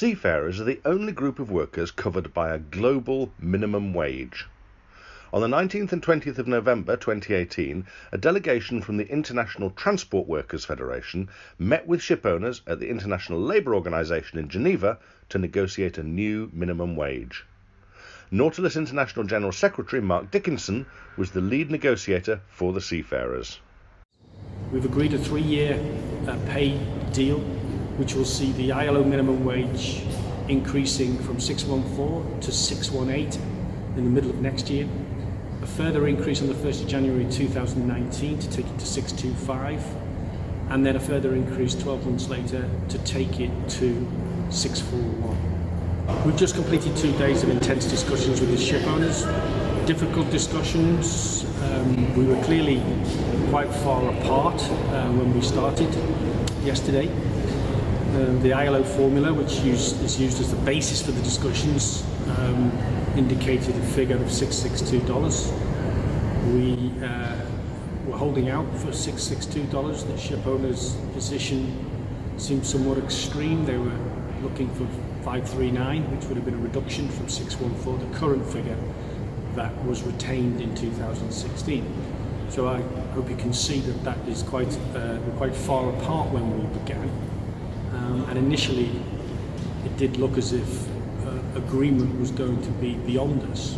Seafarers are the only group of workers covered by a global minimum wage. On the 19th and 20th of November 2018, a delegation from the International Transport Workers Federation met with shipowners at the International Labour Organization in Geneva to negotiate a new minimum wage. Nautilus International General Secretary Mark Dickinson was the lead negotiator for the seafarers. We've agreed a 3-year pay deal which will see the ILO minimum wage increasing from 614 to 618 in the middle of next year. A further increase on the 1st of January 2019 to take it to 625, and then a further increase 12 months later to take it to 641. We've just completed 2 days of intense discussions with the ship owners. Difficult discussions. We were clearly quite far apart when we started yesterday. The ILO formula, which is used as the basis for the discussions, indicated a figure of $662. We were holding out for $662. The ship owners' position seemed somewhat extreme. They were looking for 539, which would have been a reduction from 614, the current figure that was retained in 2016. So I hope you can see that is we're quite far apart when we began. And initially, it did look as if agreement was going to be beyond us.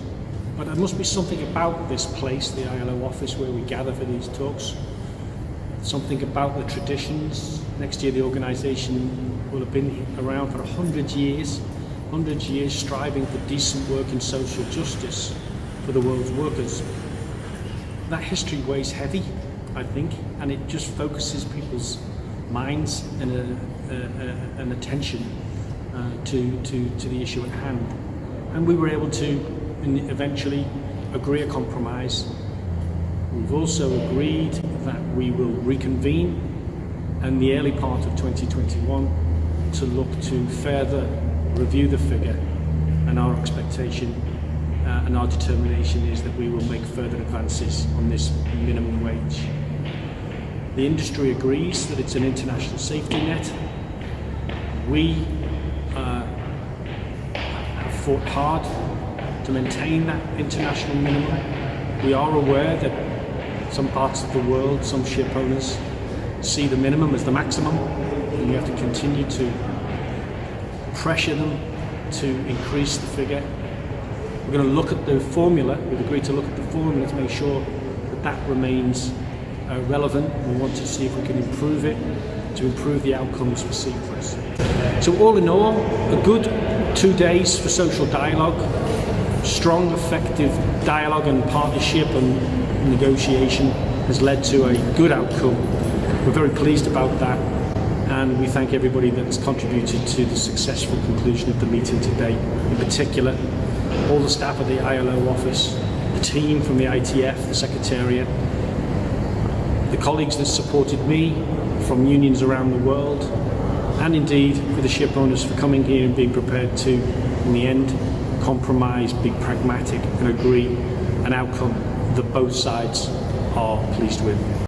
But there must be something about this place, the ILO office where we gather for these talks, something about the traditions. Next year the organisation will have been around for 100 years striving for decent work and social justice for the world's workers. That history weighs heavy, I think, and it just focuses people's minds and attention to the issue at hand. And we were able to eventually agree a compromise. We've also agreed that we will reconvene in the early part of 2021 to look to further review the figure, and our expectation and our determination is that we will make further advances on this minimum wage. The industry agrees that it's an international safety net. We have fought hard to maintain that international minimum. We are aware that some parts of the world, some ship owners, see the minimum as the maximum, and we have to continue to pressure them to increase the figure. We're going to look at the formula. We've agreed to look at the formula to make sure that that remains relevant. We want to see if we can improve it to improve the outcomes for seafarers. So all in all, a good 2 days for social dialogue, strong, effective dialogue and partnership and negotiation has led to a good outcome. We're very pleased about that, and we thank everybody that's contributed to the successful conclusion of the meeting today. In particular, all the staff of the ILO office, the team from the ITF, the Secretariat, the colleagues that supported me from unions around the world, and indeed for the ship owners for coming here and being prepared to, in the end, compromise, be pragmatic and agree an outcome that both sides are pleased with.